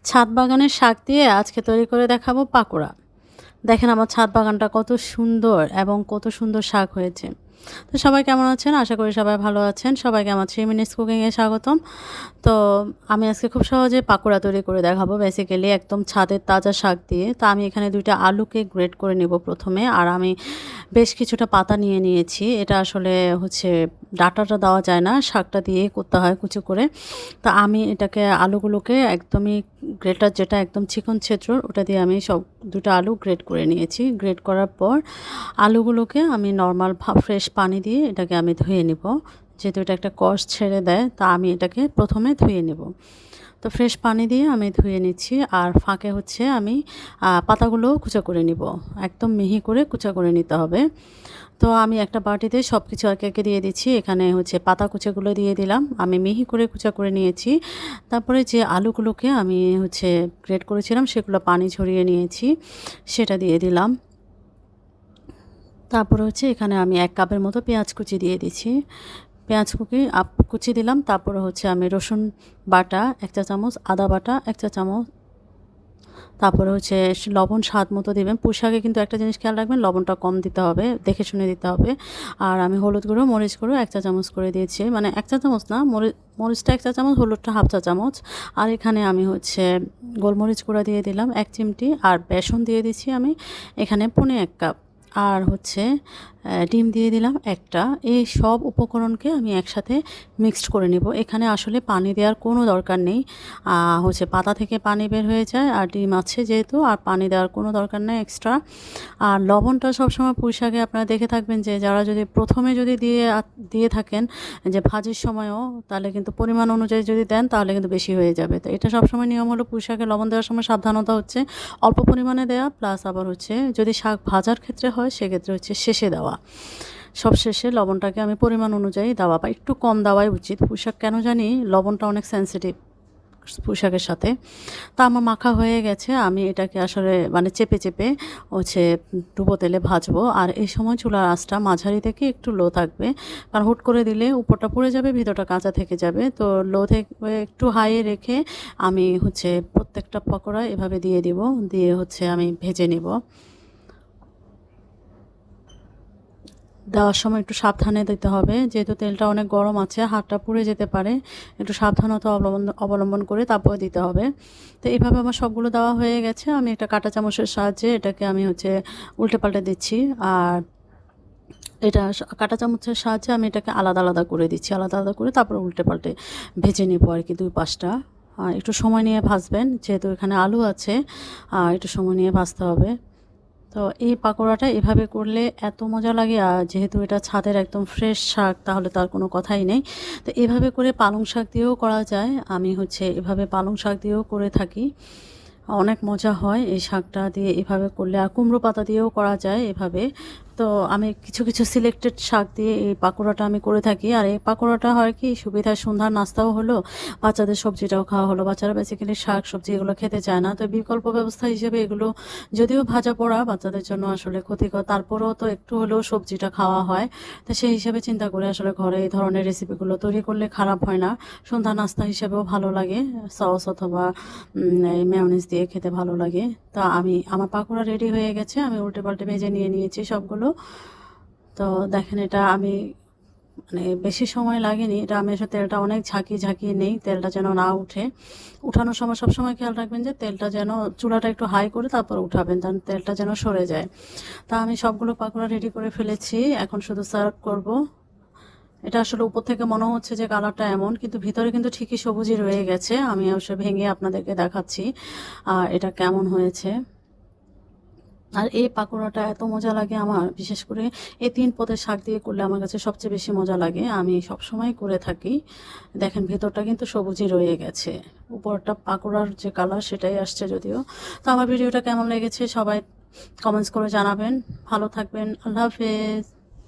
ছাদ বাগানের শাক দিয়ে আজকে তৈরি করে দেখাবো পাকোড়া। দেখেন আমার ছাদ বাগানটা কত সুন্দর এবং কত সুন্দর শাক হয়েছে। তো সবাই কেমন আছেন? আশা করি সবাই ভালো আছেন। সবাইকে আমার 3 মিনিটস কুকিংয়ে স্বাগতম। তো আমি আজকে খুব সহজে পাকোড়া তৈরি করে দেখাবো। বেসিক্যালি একদম ছাদের তাজা শাক দিয়ে। তো আমি এখানে 2 টা আলুকে গ্রেট করে নিব প্রথমে। আর আমি বেশ কিছুটা পাতা নিয়ে নিয়েছি। এটা আসলে হচ্ছে ডাঁটাটা দেওয়া যায় না, শাকটা দিয়েই করতে হয় কুচি করে। তো আমি এটাকে আলুগুলোকে একদমই গ্রেটার যেটা একদম চিকন ছেঁচড় ওটা দিয়ে আমি সব 2 টা আলু গ্রেট করে নিয়েছি। গ্রেট করার পর আলুগুলোকে আমি নর্মাল ফ্রেশ পানি দিয়ে এটাকে আমি ধুয়ে নিব। যেহেতু এটা একটা কষ ছেড়ে দেয় তা আমি এটাকে প্রথমে ধুয়ে নেব। তো ফ্রেশ পানি দিয়ে আমি ধুয়ে নিচ্ছি আর ফাঁকে হচ্ছে আমি পাতাগুলোও কুচা করে নিব। একদম মিহি করে কুচা করে নিতে হবে। তো আমি একটা বাটিতে সব কিছু একে একে দিয়ে দিচ্ছি। এখানে হচ্ছে পাতা কুচাগুলো দিয়ে দিলাম। আমি মিহি করে কুচা করে নিয়েছি। তারপরে যে আলুগুলোকে আমি হচ্ছে গ্রেট করেছিলাম সেগুলো পানি ঝরিয়ে নিয়েছি, সেটা দিয়ে দিলাম। তারপরে হচ্ছে এখানে আমি 1 কাপের মতো পেঁয়াজ কুচি দিয়ে দিচ্ছি। পেঁয়াজ কুচি দিলাম। তারপরে হচ্ছে আমি রসুন বাটা 1 চা চামচ, আদা বাটা 1 চা চামচ, তারপরে হচ্ছে লবণ স্বাদ মতো দিবেন। পুঁই শাকে কিন্তু একটা জিনিস খেয়াল রাখবেন, লবণটা কম দিতে হবে, দেখে শুনে দিতে হবে। আর আমি হলুদ গুঁড়ো, মরিচ গুঁড়ো 1 চা চামচ করে দিয়েছি। মানে 1 চা চামচ না, মরিচটা 1 চা চামচ, হলুদটা হাফ চা চামচ। আর এখানে আমি হচ্ছে গোলমরিচ গুঁড়া দিয়ে দিলাম 1 চিমটি। আর বেসন দিয়ে দিচ্ছি আমি এখানে 1.25 কাপ। আর হচ্ছে ডিম দিয়ে দিলাম একটা। এই সব উপকরণকে আমি একসাথে মিক্সড করে নেব। এখানে আসলে পানি দেওয়ার কোনো দরকার নেই। হচ্ছে পাতা থেকে পানি বের হয়ে যায় আর ডিম আছে যেহেতু, আর পানি দেওয়ার কোনো দরকার নেই এক্সট্রা। আর লবণটা সবসময় পুঁই শাকে আপনারা দেখে থাকবেন যে যারা যদি প্রথমে যদি দিয়ে থাকেন যে ভাজির সময়ও, তাহলে কিন্তু পরিমাণ অনুযায়ী যদি দেন তাহলে কিন্তু বেশি হয়ে যাবে। তো এটা সবসময় নিয়ম হলো পুঁই শাকে লবণ দেওয়ার সময় সাবধানতা হচ্ছে অল্প পরিমাণে দেওয়া, প্লাস আবার হচ্ছে যদি শাক ভাজার ক্ষেত্রে হয় সেক্ষেত্রে হচ্ছে শেষে দেওয়া। সব শেষে লবণটাকে আমি পরিমাণ অনুযায়ী দেওয়া বা একটু কম দেওয়াই উচিত। পুঁই শাক কেন জানি লবণটা অনেক সেন্সিটিভ পুঁই শাকের সাথে। তা আমার মাখা হয়ে গেছে। আমি এটাকে আসলে মানে চেপে চেপে হচ্ছে ডুবো তেলে ভাজবো। আর এই সময় চুলার আঁচটা মাঝারি থেকে একটু লো থাকবে, কারণ হুট করে দিলে উপরটা পুড়ে যাবে, ভিতরটা কাঁচা থেকে যাবে। তো লো থেকে একটু হাইয়ে রেখে আমি হচ্ছে প্রত্যেকটা পকোড়া এভাবে দিয়ে দিব, দিয়ে হচ্ছে আমি ভেজে নিব। দেওয়ার সময় একটু সাবধানে দিতে হবে, যেহেতু তেলটা অনেক গরম আছে, হাতটা পুড়ে যেতে পারে। একটু সাবধানতা অবলম্বন করে তারপরে দিতে হবে। তো এইভাবে আমার সবগুলো দেওয়া হয়ে গেছে। আমি একটা কাঁটা চামচের সাহায্যে এটাকে আমি হচ্ছে উল্টে পাল্টে দিচ্ছি। আর এটা কাঁটা চামচের সাহায্যে আমি এটাকে আলাদা আলাদা করে দিচ্ছি, আলাদা আলাদা করে তারপরে উল্টে পাল্টে ভেজে নেবো আর কি 2 পাশটা। একটু সময় নিয়ে ভাজবেন, যেহেতু এখানে আলু আছে, একটু সময় নিয়ে ভাজতে হবে। তো এই পাকোড়াটা এভাবে করলে এত মজা লাগে। আর যেহেতু এটা ছাদের একদম ফ্রেশ শাক, তাহলে তার কোনো কথাই নেই। তো এভাবে করে পালং শাক দিয়েও করা যায়। আমি হচ্ছে এভাবে পালং শাক দিয়েও করে থাকি, অনেক মজা হয় এই শাকটা দিয়ে এভাবে করলে। আর কুমড়ো পাতা দিয়েও করা যায় এভাবে। তো আমি কিছু কিছু সিলেক্টেড শাক দিয়ে এই পাকোড়াটা আমি করে থাকি। আর এই পাকোড়াটা হয় কি সুবিধা, সন্ধ্যার নাস্তাও হলো, বাচ্চাদের সবজিটাও খাওয়া হলো। বাচ্চারা বেসিক্যালি শাক সবজি এগুলো খেতে চায় না, তো বিকল্প ব্যবস্থা হিসেবে এগুলো যদিও ভাজা পোড়া বাচ্চাদের জন্য আসলে ক্ষতিকর, তারপরেও তো একটু হলেও সবজিটা খাওয়া হয়। তো সেই হিসেবে চিন্তা করে আসলে ঘরে এই ধরনের রেসিপিগুলো তৈরি করলে খারাপ হয় না, সন্ধ্যা নাস্তা হিসেবেও ভালো লাগে। সস অথবা এই মেয়োনিজ দিয়ে খেতে ভালো লাগে। তা আমার পাকোড়া রেডি হয়ে গেছে। আমি উল্টে পাল্টে ভেজে নিয়েছি সবগুলো। তো দেখেন এটা আমি মানে বেশি সময় লাগেনি। এটা আমি এসে তেলটা অনেক ঝাঁকিয়ে নেই, তেলটা যেন না উঠে। উঠানোর সময় সবসময় খেয়াল রাখবেন যে তেলটা যেন চুলাটা একটু হাই করে তারপর উঠাবেন, কারণ তেলটা যেন সরে যায়। তা আমি সবগুলো পাকোড়া রেডি করে ফেলেছি, এখন শুধু সার্ভ করব। এটা আসলে উপর থেকে মনে হচ্ছে যে কালারটা এমন, কিন্তু ভিতরে কিন্তু ঠিকই সবুজই রয়ে গেছে। আমি অবশ্য ভেঙে আপনাদেরকে দেখাচ্ছি এটা কেমন হয়েছে। আর এই পাকোড়াটা এত মজা লাগে আমার, বিশেষ করে এই 3 পদের শাক দিয়ে করলে আমার কাছে সবচেয়ে বেশি মজা লাগে। আমি সবসময় করে থাকি। দেখেন ভেতরটা কিন্তু সবুজই রয়ে গেছে, উপরটা পাকোড়ার যে কালার সেটাই আসছে যদিও। তো আমার ভিডিওটা কেমন লেগেছে সবাই কমেন্টস করে জানাবেন। ভালো থাকবেন, আল্লাহ হাফেজ।